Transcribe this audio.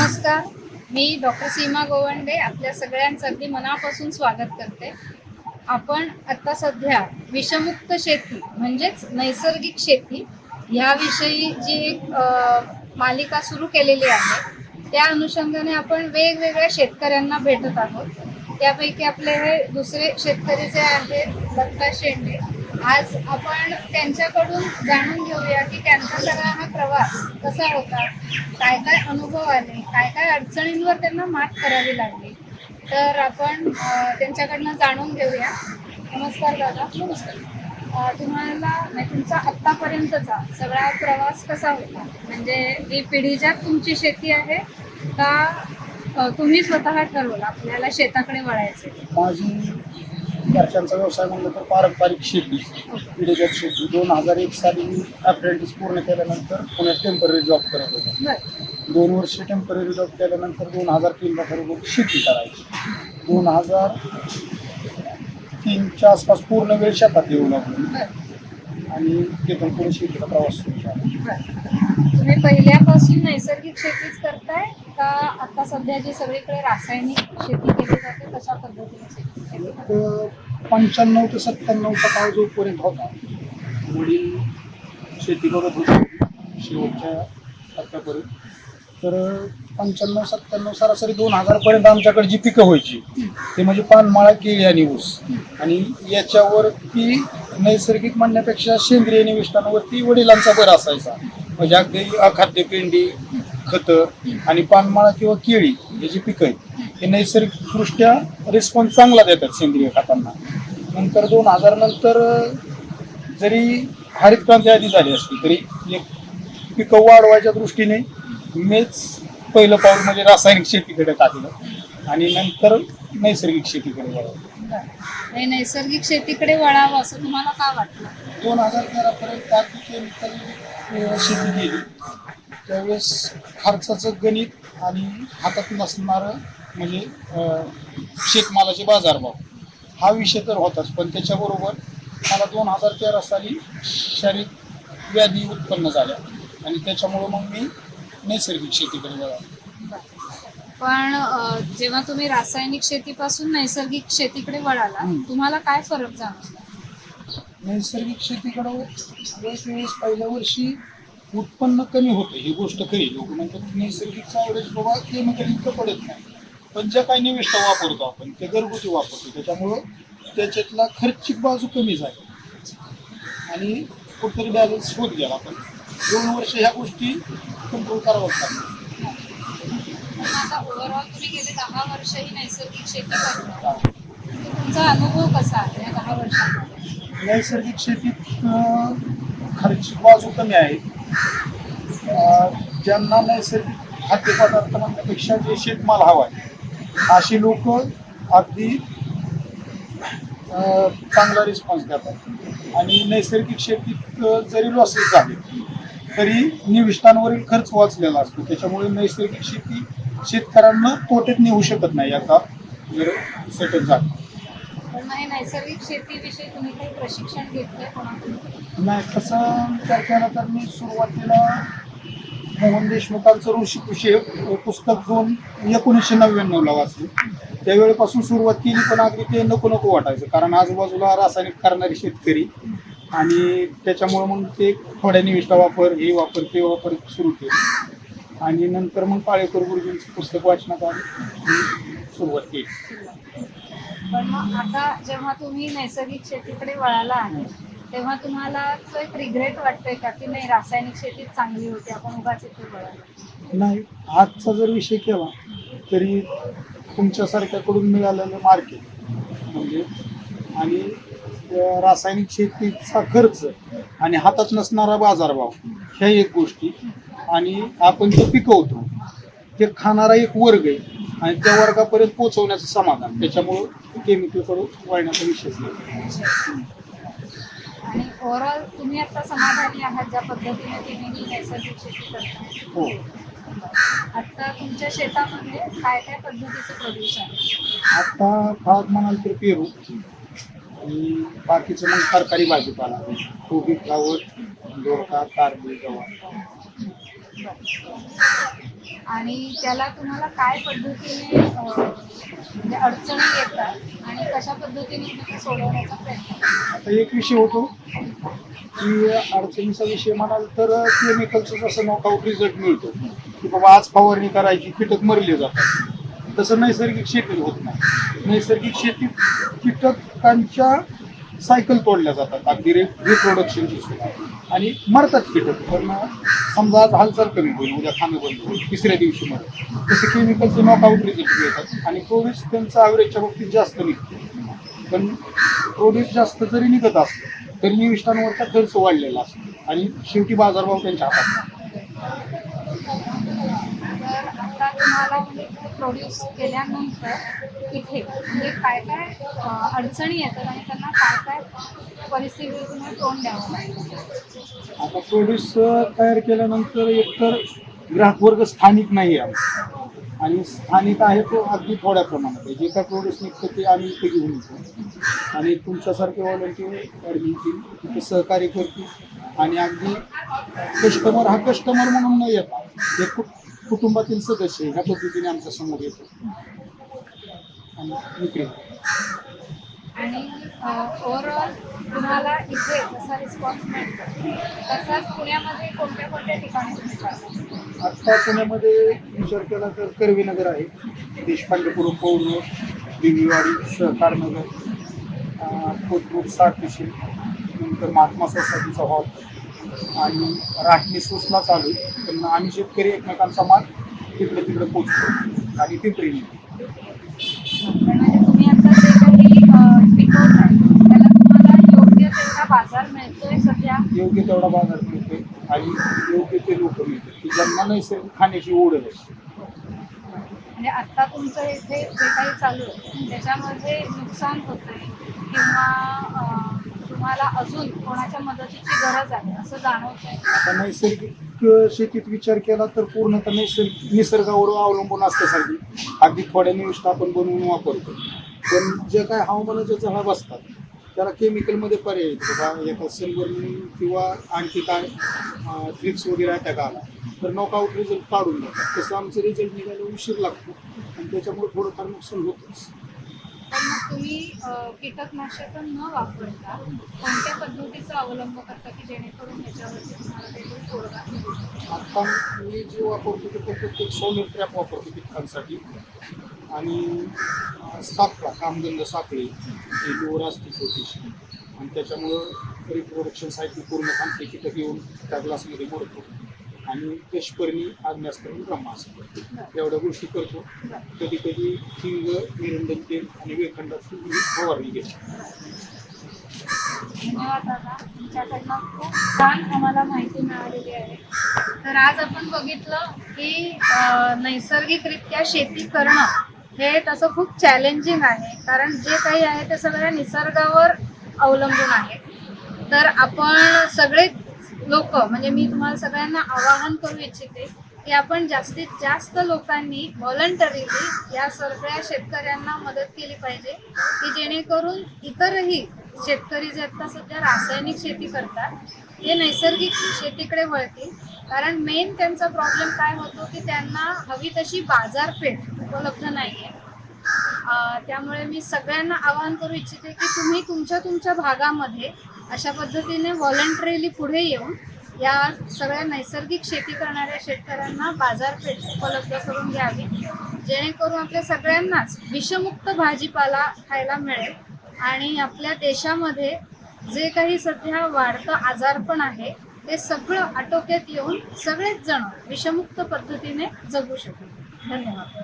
नमस्कार, मी डॉक्टर सीमा गोवंडे आपल्या सगळ्यांचं अगदी मनापासून स्वागत करते. आपण आता सध्या विषमुक्त शेती म्हणजेच नैसर्गिक शेती ह्याविषयी जी एक मालिका सुरू केलेली आहे, त्या अनुषंगाने आपण वेगवेगळ्या शेतकऱ्यांना भेटत आहोत. त्यापैकी आपले हे दुसरे शेतकरी जे आहेत दत्ता शेंडे, आज आपण त्यांच्याकडून जाणून घेऊया की त्यांचा सगळा हा प्रवास कसा होता, काय काय अनुभव आले, काय काय अडचणींवर त्यांना मात करावी लागली. तर आपण त्यांच्याकडनं जाणून घेऊया. नमस्कार दादा. नमस्कार. तुम्हाला तुमचा आत्तापर्यंतचा सगळा प्रवास कसा होता? म्हणजे ही पिढीजात तुमची शेती आहे का तुम्ही स्वतः ठरवलं आपल्याला शेताकडे वळायचे? माझी घरच्यांचा व्यवसाय म्हणलं तर पारंपरिक शेती, पिढीजात शेती. 2001 साली मी अप्रेंटिस पूर्ण केल्यानंतर पुण्यात टेम्पररी जॉब करत होतो. 2 वर्ष टेम्पररी जॉब केल्यानंतर 2003ला ठरवलं शेती करायची. 2003च्या आसपास पूर्ण वेळ शेतात येऊ लागलो आणि तिथून पुढे शेतीचा प्रवास सुरू झाला. तुम्ही पहिल्यापासून नैसर्गिक शेतीच करताय का आता सध्या जी सगळीकडे रासायनिक शेती केली जाते तशा पद्धतीने शेती केली जाते? 95 ते 97चा काळ जोपर्यंत होता, वडील शेती करत होते शेवटच्या टप्प्यापर्यंत. तर 95-97 सरासरी 2000 पर्यंत आमच्याकडे जी पिकं व्हायची ते म्हणजे पानमाळा, केळी आणि ऊस. आणि याच्यावरती नैसर्गिक म्हणण्यापेक्षा सेंद्रिय निविष्ठांवरती वडिलांचा भर असायचा. म्हणजे अगदी अखाद्य पेंडी, खतं आणि पानमाळा किंवा केळी हे जी पिकं आहेत हे नैसर्गिकदृष्ट्या रिस्पॉन्स चांगला देतात सेंद्रिय खतांना. नंतर 2000 नंतर जरी हरित क्रांती आधी झाली असली तरी एक पिकं वाढवायच्या दृष्टीने मीच पहिलं पाऊल म्हणजे रासायनिक शेतीकडे टाकलं आणि नंतर नैसर्गिक शेतीकडे वळावं. नैसर्गिक शेतीकडे वळावं असं तुम्हाला का वाटलं? 2013 पर्यंत अगदी केमिकल शेती केली त्यावेळेस खर्चाचं गणित आणि हातात नसणारं म्हणजे शेतमालाचे बाजारभाव हा विषय तर होताच, पण त्याच्याबरोबर मला 2013 साली शारीरिक व्याधी उत्पन्न झाल्या आणि त्याच्यामुळं मग मी नैसर्गिक शेतीकडे वळालो. पण जेव्हा तुम्ही रासायनिक शेतीपासून नैसर्गिक शेतीकडे वळाला, तुम्हाला काय फरक जाणवला? नैसर्गिक शेतीकडे वेळेस पहिल्या वर्षी उत्पन्न कमी होतं, ही गोष्ट खरी. लोक म्हणतात नैसर्गिकचा ॲव्हरेज बाबा केमिकल इतकं पडत नाही, पण ज्या काही निविष्ठा वापरतो आपण ते घरगुती वापरतो, त्याच्यामुळं त्याच्यातला खर्चिक बाजू कमी झाली आणि कुठेतरी बॅलन्स होत गेला. पण 2 वर्ष ह्या गोष्टी कंट्रोल करावंच लागतं. आता ओव्हरऑल तुम्ही गेले 10 वर्ष ही नैसर्गिक शेती करता, तुमचा अनुभव कसा आहे या 10 वर्षांमध्ये? नैसर्गिक शेतीत खर्चिक बाजू कमी आहे. ज्यांना नैसर्गिक खाद्यपदार्थ म्हणण्यापेक्षा जे शेतमाल हवा आहे अशी लोक अगदी चांगला रिस्पॉन्स देतात. आणि नैसर्गिक शेतीत जरी लॉसेस झाले तरी निविष्ठांवरील खर्च वाचलेला असतो, त्याच्यामुळे नैसर्गिक शेती शेतकऱ्यांना तोट्यात नेऊ शकत नाही आता जर सेटल झालं. पण नैसर्गिक शेतीविषयी तुम्ही काही प्रशिक्षण घेतलंय कोणाकडून? नाही, तसं विचार केला तर मी सुरुवातीला मोहन देशमुखांचं ऋषी कृषी पुस्तक 1999ला वाचलं. त्यावेळेपासून सुरुवात केली, पण अगदी ते नको नको वाटायचं, कारण आजूबाजूला रासायनिक करणारे शेतकरी आणि त्याच्यामुळं मग ते थोड्या निविष्ठा वापर, हे वापर, ते वापर सुरू केलं. आणि नंतर मग पाळेकर गुरुजींचं पुस्तक वाचनात आलं, सुरुवात केली. पण मग आता जेव्हा तुम्ही नैसर्गिक शेतीकडे वळाला आहे तेव्हा तुम्हाला तो एक रिग्रेट वाटतोय का की नाही रासायनिक शेती चांगली होती, आपण उगाच इथे वळालो? नाही, आजचा जर विषय केला तरी तुमच्यासारख्याकडून मिळालेलं मार्केट म्हणजे आणि रासायनिक शेतीचा खर्च आणि हातात नसणारा बाजारभाव ह्या एक गोष्टी आणि आपण जे पिकवतो ते खाणारा एक वर्ग आहे आणि त्या वर्गापर्यंत पोहोचवण्याचं समाधान, त्याच्यामुळं केमिकलकडून वळण्याचा विषय नाही. आणि ओव्हरऑल तुम्ही आता समाधानी आहात ज्या पद्धतीने तुम्ही नैसर्गिक शेती करता? हो. आता तुमच्या शेतामध्ये काय काय पद्धतीचं प्रोड्यूस आहे? आता फळात म्हणाल तर पेरू आणि बाकीचं मग तरकारी भाजीपाला, कोबी, फ्लावर, दोडका, कारली, गवार. आणि त्याला तुम्हाला काय पद्धतीने म्हणजे अडचणी येतात आणि कशा पद्धतीने तुम्ही ते सोडवण्याचा प्रयत्न करता? आता एक विषय होतो की अडचणीचा विषय म्हणाल तर केमिकलचा जसं नॉकआउट रिझल्ट मिळतो की बाबा आज फवारणी करायची, कीटक मरले जातात, तसं नैसर्गिक शेतीत होत नाही. नैसर्गिक शेतीत कीटकांच्या सायकल तोडल्या जातात, अगदी रिप्रोडक्शनची सुद्धा, आणि मरतात कीटक. पण समजा आज हालचाल कमी होईल, उद्या खाणं बंद होईल, तिसऱ्या दिवशी मरत, तसे केमिकलचे नॉकआउट रिझल्ट मिळतात आणि प्रोड्यूस त्यांचा ॲव्हरेजच्या बाबतीत जास्त निघतो. पण प्रोड्यूस जास्त जरी निघत असलं तरी निविष्ठांवरचा खर्च वाढलेला असतो आणि शेवटी बाजारभाव त्यांच्या हातात. तर आता तुम्हाला म्हणजे प्रोड्यूस केल्यानंतर इथे म्हणजे काय काय अडचणी येतात आणि त्यांना काय काय परिस्थितीतून तोंड द्यावं लागतं? आता प्रोड्यूस तयार केल्यानंतर एकतर ग्राहक वर्ग स्थानिक नाही आहे आमचा, आणि स्थानिक आहे तो अगदी थोड्या प्रमाणात आहे. जे काय प्रोड्यूस निघतं ते आम्ही इथे घेऊन येतो आणि तुमच्यासारखे व्हॉलंटियर ॲडमिन टीम तिथे सहकार्य करते. आणि अगदी कस्टमर हा कस्टमर म्हणून न येता एक कुटुंबातील सदस्य ह्या पद्धतीने आमच्या समोर येतो आणि विक्री. आणि ओव्हरऑल तुम्हाला इथे जसा रिस्पॉन्स मिळतो तसाच पुण्यामध्ये कोणत्या कोणत्या ठिकाणी तुम्ही करता? आत्ता पुण्यामध्ये विचार केला तर कर्वेनगर आहे, देशपांडेपुरम, पौर्णूर, दिवीवाडी, सहकारनगर, कोथरूड, सातशिल, नंतर महात्मा सोसायटीचा हॉल आणि राटणी सुसला चालू आहे. पण आम्ही शेतकरी एकमेकांचा माल तिकडे तिकडे पोचतो आणि पिंपरी निघतो. म्हणजे तुम्ही आता जे काही पिकवताय त्याला तुम्हाला योग्य तेवढा बाजार मिळतोय सध्या? योग्य तेवढा बाजार मिळतोय आणि योग्य ते लोक मिळतात की ज्यांना नैसर्गिक खाण्याची ओढ असते. म्हणजे आता तुमचं इथे जे काही चालू आहे त्याच्यामध्ये नुकसान होतंय किंवा तुम्हाला अजून कोणाच्या मदतीची गरज आहे असं जाणवतंय? आता नैसर्गिक शेतीत विचार केला तर पूर्णतः निसर्गावर अवलंबून असल्यासारखी अगदी थोड्या निविष्ठा आपण बनवून वापरतो. पण जे काय हवामानाच्या झळा बसतात त्याला केमिकलमध्ये पर्याय येतो. बाबा एका सनबर्निंग किंवा आणखी काय थ्रिप्स वगैरे अटॅक आला तर नॉकआउट रिझल्ट काढून देतात. तसं आमचं रिझल्ट निघायला उशीर लागतो आणि त्याच्यामुळे थोडंफार नुकसान होतंच. तर मग तुम्ही कीटकनाशकं न वापरता कोणत्या पद्धतीचा अवलंब करता की जेणेकरून ह्याच्यावरती तुम्हाला काहीतरी तोडगा मिळू शकतो? आता मी जे वापरतो ते फक्त एक सोलर ट्रॅप वापरतो कीटकांसाठी आणि सापळा, कामगंध साखळी ही लोर असते छोटीशी, आणि त्याच्यामुळं रिप्रोडक्शन सायकल पूर्ण थांबते. कीटक येऊन त्या ग्लासमध्ये मोडतो आणि देशपर्णी आग्नेस्त्र ब्रह्मास्त्र एवढ्या गोष्टी करतो. कधी कधी हिंग, एरंडल तेल आणि वेखंडाची फवारणी घेतो. धन्यवाद दादा, तुमच्याकडनं खूप छान आम्हाला माहिती मिळालेली आहे. तर आज आपण बघितलं की नैसर्गिकरित्या शेती करणं हे तसं खूप चॅलेंजिंग आहे, कारण जे काही आहे ते सगळ्या निसर्गावर अवलंबून आहे. तर आपण सगळे लोक म्हणजे मी तुम्हाला सगळ्यांना आवाहन करू इच्छिते की आपण जास्तीत जास्त लोकांनी व्हॉलंटरीली या सगळ्या शेतकऱ्यांना मदत केली पाहिजे की जेणेकरून इतरही शेतकरी जे आता सध्या रासायनिक शेती करतात ते नैसर्गिक शेतीकडे वळतील. कारण मेन त्यांचा प्रॉब्लेम काय होतो की त्यांना हवी तशी बाजारपेठ उपलब्ध नाही आहे. त्यामुळे मी सगळ्यांना आवाहन करू इच्छिते की तुम्ही तुमच्या भागामध्ये अशा पद्धतीने व्हॉलंटरीली पुढे येऊन या सगळ्या नैसर्गिक शेती करणाऱ्या शेतकऱ्यांना बाजारपेठ उपलब्ध करून घ्यावी, जेणेकरून आपल्या सगळ्यांनाच विषमुक्त भाजीपाला खायला मिळेल आणि आपल्या देशामध्ये जे काही सध्या वाढतं आजारपण आहे ते सगळं आटोक्यात येऊन सगळेच जण विषमुक्त पद्धतीने जगू शकतील. धन्यवाद.